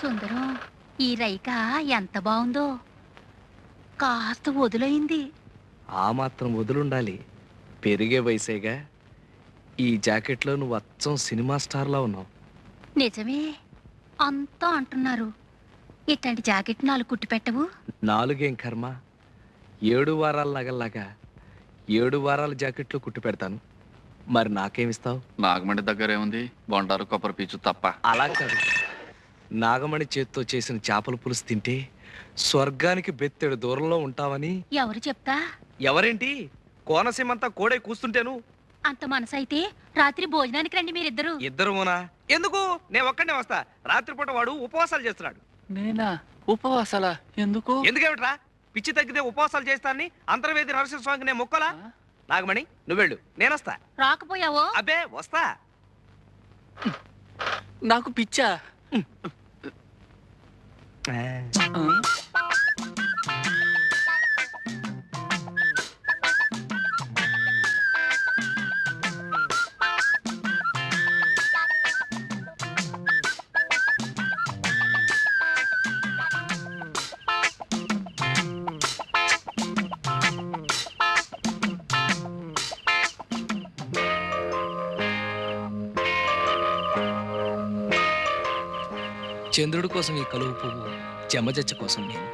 సుందరం, ఈ రైక ఎంత బాగుందో. కాస్త వదులైంది. ఆ మాత్రం వదులుండాలి. పెరిగే వయసేగా. ఈ జాకెట్లో నువ్వు అచ్చం సినిమా స్టార్లా ఉన్నావు. నిజమే, అంతా అంటున్నారు. ఇట్లాంటి జాకెట్ 4 కుట్టి పెట్టవు? 4 ఏం కర్మ, 7 వారాల నగల్లాగా 7 వారాల జాకెట్లో కుట్టి పెడతాను. మరి నాకేమిస్తావు? నాగమండి దగ్గర ఏముంది? బొండారు కొబ్బరి పీచు తప్ప. అలా కాదు, నాగమణి చేత్తో చేసిన చేపల పులుసు తింటే స్వర్గానికి బెత్తెడు దూరంలో ఉంటావని. ఎవరు చెప్తా? ఎవరేంటి, కోనసీమంతా కోడే కూస్తుంటేను. అంత మనసైతే రాత్రి భోజనానికి రండి మీరిద్దరు. ఇద్దరునా? ఎందుకు? నేను ఒక్కడే వస్తా. రాత్రిపూట వాడు ఉపవాసాలు చేస్తున్నాడు. నేనా? ఉపవాసాలా? ఎందుకు? ఎందుకేమిట్రా? పిచ్చి తగ్గితే ఉపవాసాలు చేస్తానని అంతర్వేది నరసింహస్వామికి నేను మొక్కలా? నాగమణి నువ్వెళ్ళు, నేనొస్తా. రాకపోయావో? అబ్బే వస్తా. నాకు పిచ్చా? చంద్రుడి కోసం ఈ కలువు పువ్వు, చెమ్మజచ్చ కోసం నేను.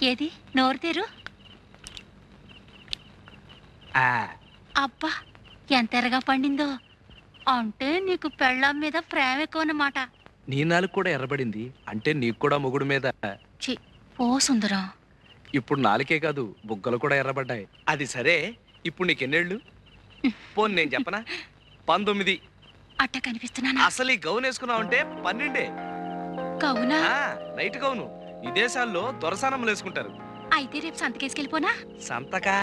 ఏది నోరు తెరు. అబ్బా, ఎంత ఎరగా పండిందో. అంటే నీకు పెళ్ళాం మీద ప్రేమ ఎక్కువ అన్నమాట. నీ నాలుగు కూడా ఎర్రబడింది అంటే నీకు కూడా మొగుడు మీద. ఓ సుందరం, ఇప్పుడు నాలుకే కాదు, బుగ్గలు కూడా ఎర్రబడ్డాయి. అది సరే, ఇప్పుడు నీకెన్నేళ్ళు? పోను నేను చెప్పనా, 19. అట్ట కనిపిస్తున్నానా? అసలు ఈ గౌన్ వేసుకున్నావంటే 12. గౌనా? Night gown. విదేశాల్లో దొరసానమ్మలు వేసుకుంటారు. అయితే రేపు సంతకేసుకెళ్ళిపోనా? సంతకా?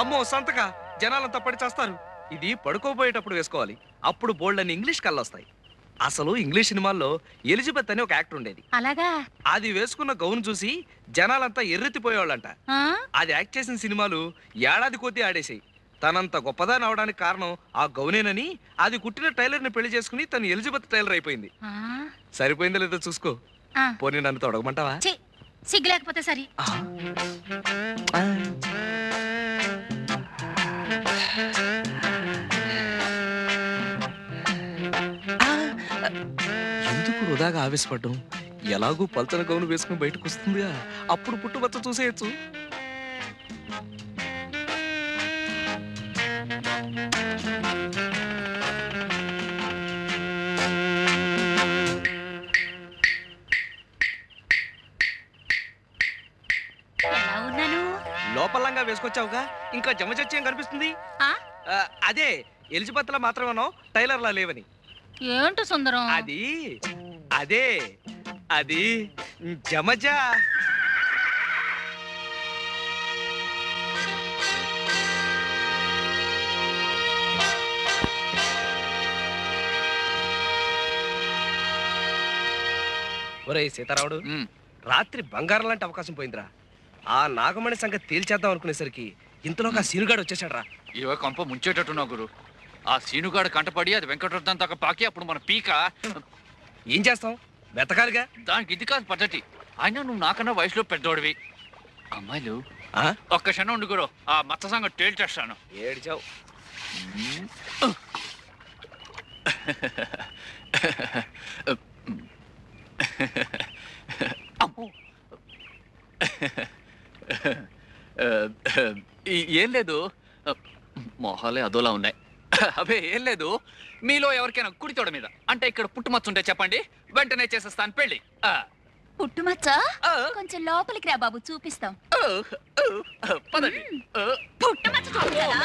అమ్మో సంతకా, జనాలంతా పడి చేస్తారు. ఇది పడుకోబోయేటప్పుడు వేసుకోవాలి. అప్పుడు బోల్డని ఇంగ్లీష్ కళ్ళొస్తాయి. అసలు ఇంగ్లీష్ సినిమాల్లో ఎలిజబెత్ అని ఒక యాక్టర్ ఉండేది. అలాగా? అది వేసుకున్న గౌన్ చూసి జనాలంతా ఎర్రెత్తిపోయేవాళ్ళంట. అది యాక్ట్ చేసిన సినిమాలు ఏడాది కొద్దీ ఆడేసాయి. తనంత గొప్పదాని అవడానికి కారణం ఆ గౌనేనని అది కుట్టిన టైలర్ ని పెళ్లి చేసుకుని తను ఎలిజబెత్ టైలర్ అయిపోయింది. సరిపోయిందో లేదో చూసుకో. పోనీ నన్ను తొడగమంటావా? సిగ్గు లేకపోతే సరి. ఎందుకు వృధాగా ఆవేశపడ్డం? ఎలాగూ పల్చన గౌను వేసుకుని బయటకు వస్తుందిగా, అప్పుడు పుట్టుబచ్చ చూసేయచ్చు. లోపలంగా వేసుకొచ్చావుగా, ఇంకా జమచచ్చేం కనిపిస్తుంది? అదే ఎలిజబెత్ లా మాత్రమేనో టైలర్ లా లేవని. ఏంటి సుందరం? అదే అది జమజా. ఒరే సీతారాముడు, రాత్రి బంగారం లాంటి అవకాశం పోయిందిరా. ఆ నాగమణి సంగతి తేల్చేద్దాం అనుకునేసరికి ఇంతలోకి ఆ సీనుగాడు వచ్చేసాడు రా. ఇవో కొంప ముంచేటట్టున్నావు గురు. ఆ సీనుగాడు కంటపడి అది వెంకటరత్నం దాకా పాకి అప్పుడు మన పీక. ఏం చేస్తాం, వెతకాలిగా. దానికి ఇది కాదు పద్ధతి. అయినా నువ్వు నాకన్నా వయసులో పెద్దోడివి. అమ్మాయిలు ఒక్క క్షణం ఉండు గురు, ఆ మత్త సంగతి తేల్చేస్తాను. ఏడిచావు. ఏం లేదు, మొహాలే అదోలా ఉన్నాయి. అవే ఏం లేదు, మీలో ఎవరికైనా కుడి తోడ మీద అంటే ఇక్కడ పుట్టుమచ్చుంటే చెప్పండి, వెంటనే చేసేస్తాను పెళ్ళి. పుట్టుమచ్చ కొంచెం లోపలికి రా బాబు, చూపిస్తాం. పదండి. పుట్టుమచ్చ చూపించాలా?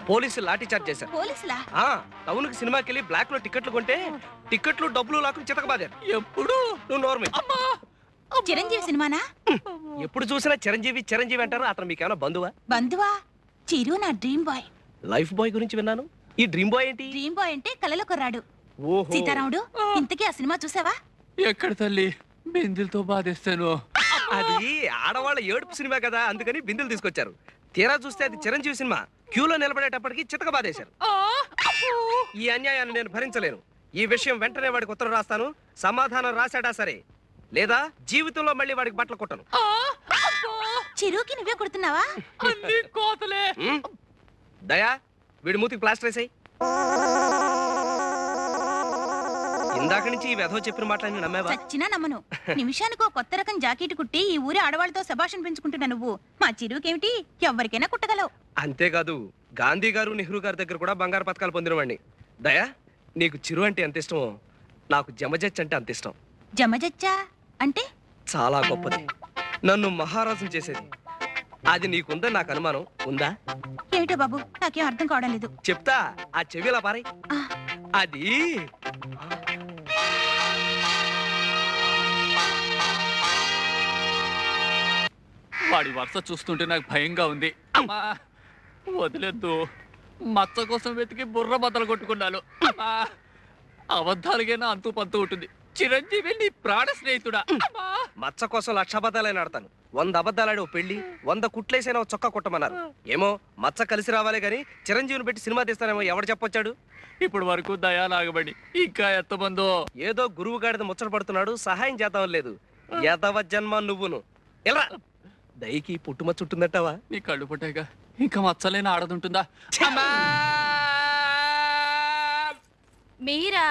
పోలీసులు లాఠీ చార్జ్ చేశారు. పోలీసులా? టౌన్ కి సినిమాకి వెళ్ళి బ్లాక్ లో టికెట్లు కొంటే టికెట్లు డబ్బులు లాక్కుని చితకబాదారు. ఎప్పుడు? నువ్వు నోర్మి. చిరంజీవి సినిమానా? ఎప్పుడు చూసినా చిరంజీవి చిరంజీవి అంటారు. అతను మీకేమైనా బంధువా? బంధువా? చిరు నా డ్రీమ్ బాయ్. లైఫ్ బాయ్ గురించి విన్నాను. ఈ డ్రీమ్ బాయ్ ఏంటి? డ్రీమ్ బాయ్ అంటే కలలో కొర్రాడు. ఓహో. సీతారాముడు, ఇంతకీ ఆ సినిమా చూసావా? ఎక్కడ తల్లి, బిందులతో బాధేస్తాను. అది ఆడవాళ్ళ ఏడుపు సినిమా కదా, అందుకని బిందులు తీసుకొచ్చారు. తీరా చూస్తే అది చిరంజీవి సినిమా. క్యూలో నిలబడేటప్పటికి చితకబాదేశారు. ఈ అన్యాయాన్ని నేను భరించలేను. ఈ విషయం వెంటనే వాడికి ఉత్తరం రాస్తాను. సమాధానం రాశాడా సరే, లేదా జీవితంలో మళ్ళీ వాడికి బట్టలు కొట్టను. చిరుకి నువ్వే కొడుతున్నావా? కోతలే. దయా, వీడి మూతికి ప్లాస్టర్ వేసాయి. ఇందాక నుంచి ఈ వెధవ చెప్పిన మాటలన్నీ నమ్మేవా? చచ్చినా నమ్మను. నిమిషానికి కొత్త రకం జాకెట్ కుట్టి ఈ ఊరి ఆడవాళ్ళతో శభాషణ పెంచుకుంటున్నా నువ్వు. మా చిరుకేమిటి, ఎవరికైనా కుట్టగలవు. అంతేకాదు, గాంధీ గారు నెహ్రూ గారి దగ్గర కూడా బంగారు పథకాలు పొందినవాడిని. దయా, నీకు చిరు అంటే ఎంత ఇష్టమో నాకు జమజచ్చ అంటే అంత ఇష్టం. జమజచ్చా అంటే? చాలా గొప్పది, నన్ను మహారాజుని చేసేది. అది నీకుందని నాకు అనుమానం. ఉందా? ఏమిటో బాబు, నాకేం అర్థం కావడం లేదు. చెప్తా, ఆ చెవిలా పారై. అది వాడి వరుస చూస్తుంటే నాకు భయంగా ఉంది. అమ్మా, వదిలేద్దు. మచ్చ కోసం వెతికి బుర్ర బద్దలు కొట్టుకున్నాను. అమ్మా, అబద్ధాలుగైనా అంతు పంతు ఉంటుంది. చిరంజీవి నీ ప్రాణ స్నేహితుడా. మచ్చ కోసం 1,00,000 అబద్ధాలైనా ఆడతాను. 100 అబద్ధాలాడి ఓ పెళ్లి, 100 కుట్లేసైనా ఓ చొక్కా కుట్టమన్నారు. ఏమో మచ్చ కలిసి రావాలే గాని చిరంజీవిని పెట్టి సినిమా తీస్తానేమో ఎవడు చెప్పొచ్చాడు? ఇప్పుడు వరకు దయా నాగబడి ఇంకా ఎత్తమందో. ఏదో గురువు గాడిద ముచ్చట పడుతున్నాడు, సహాయం చేద్దాం లేదు. యదవ జన్మ నువ్వును. ఎలా దయకి పుట్టుమచ్చ ఉంటుందట్టవా? నీ కళ్ళు పుట్టాయిగా ఇంకా మచ్చలేని ఆడదుంటుందా? మీరా?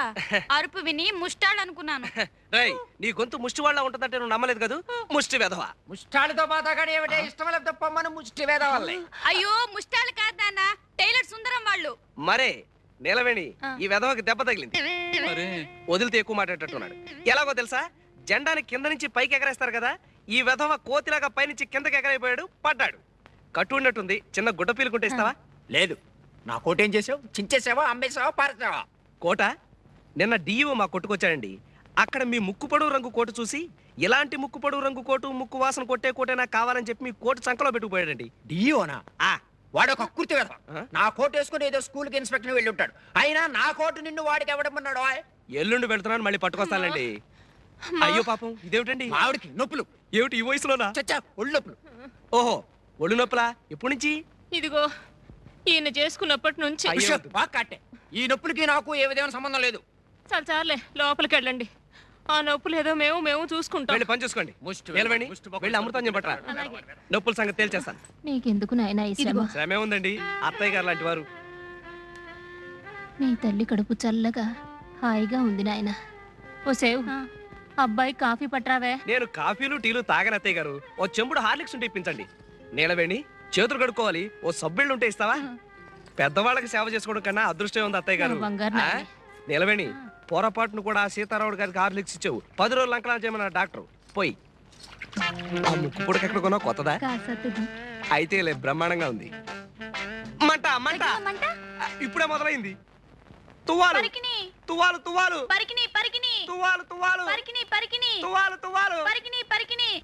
అరుపు విని ముష్టాలనుకున్నాను. రేయ్, నీ గొంతు ముష్టి వాళ్ళ ఉంటుందంటే నువ్వు నమ్మలేదు కదా. ముష్టి వెధవా. ముష్టాలతో బాధగానే ఏమిటే ఇష్టం లేకపోతే పొమ్మను ముష్టి వేద వాళ్ళే. అయ్యో, ముష్టాలు కాదు నాన్న, టైలర్ సుందరం వాళ్ళు. మరే నీలవేణి, ఈ వెధవకి దెబ్బ తగిలింది. మరే వదిలితే ఎక్కువ మాట్లాడేటట్టున్నాడు. ఎలాగో తెలుసా? జెండాని కింద నుంచి పైకి ఎగరేస్తారు కదా, ఈ వెధవ కోతిలాగా పైనుంచి కిందకి ఎగరైపోయాడు, పడ్డాడు. కట్టు ఉన్నట్టుంది, చిన్న గుడ్డ పీలుకుంటే ఇస్తావా? లేదు, నా కోటేం చేసావు? చించేసావా, అమ్మేసావా, పారేసావా? కోట నిన్న డిఈఓ మా కొట్టుకొచ్చాడండి. అక్కడ మీ ముక్కు పొడవు రంగు కోటు చూసి, ఇలాంటి ముక్కు పొడవు రంగు కోటు, ముక్కు వాసన కొట్టే కోటే నాకు కావాలని చెప్పి మీ కోటు చంకలో పెట్టుకుపోయాడండి. డియోనా? వాడొక కుర్తి కదా. నా కోట్ వేసుకుని ఏదో స్కూల్ కి ఇన్స్పెక్టర్ వెళ్ళి ఉంటాడు. అయినా నా కోటు నిన్ను వాడికి ఎవడమన్నాడు? ఎల్లుండి వెళ్తున్నాను, మళ్ళీ పట్టుకొస్తానండి. అయ్యో పాపం, ఇదేమిటండి? ఆవిడికి నొప్పులు. ఏమిటి ఈ వయసులోనా? చచ్చా, ఒళ్ళు నొప్పులు. ఓహో, ఒళ్ళు నొప్పులా? ఎప్పటి నుంచి? ఇదిగో ఈయన చేసుకున్నప్పటి నుంచి. అయ్యో. బాగా కట్టే. ఈ నొప్పులకి నాకు ఏ విధమైన సంబంధం లేదు. చాలు చాలే, లోపలికి వెళ్ళండి. ఆ నొప్పులు ఏదో మేము చూసుకుంటాం. వెళ్ళి పని చూసుకోండి. నిలవండి, వెళ్ళి అమృతం చెప్పట్రా. నొప్పుల సంగతి తేల్చేస్తాను. నీకెందుకు నాయనా ఈ శ్రమ? శ్రమే ఉందండి, అత్తయ్య గారు లాంటి వారు. నీ తల్లి కడుపు చల్లగా హాయిగా ఉంది నాయన. ఓ సేవ్, అబ్బాయి కాఫీ పట్రావే. నేను కాఫీలు టీలు తాగని అత్తయ్య గారు. ఓ చెంబుడు హార్లిక్స్ ఉంటే ఇప్పించండి. నీలవేణి, చేతులు కడుక్కోవాలి, ఓ సబ్బిళ్ళు ఉంటే ఇస్తావా? పెద్దవాళ్ళకి సేవ చేసుకోవడం కన్నా అదృష్టం ఉంది అత్తయ్య గారు. నీలవేణి, పొరపాటును కూడా సీతారాముడు గారికి హార్లిక్స్ ఇచ్చావు. 10 రోజులు అంకలా చేయమన్నారు డాక్టర్. పోయి ఆ ముక్కు పొడికి ఎక్కడ కొన్నావు? కొత్తదా? అయితే లే, బ్రహ్మాండంగా ఉంది. మంట మంట ఇప్పుడే మొదలైంది. తువ్వాలు తువ్వాలు తువ్వాలు తువ్వాలు తువ్వాలు తువ్వాలు తువ్వాలు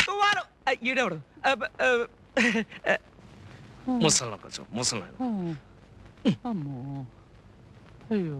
తువ్వాలు. ఈడెవడు? ముసలి కొంచెం ముసలి. అమ్మో, అయ్యో.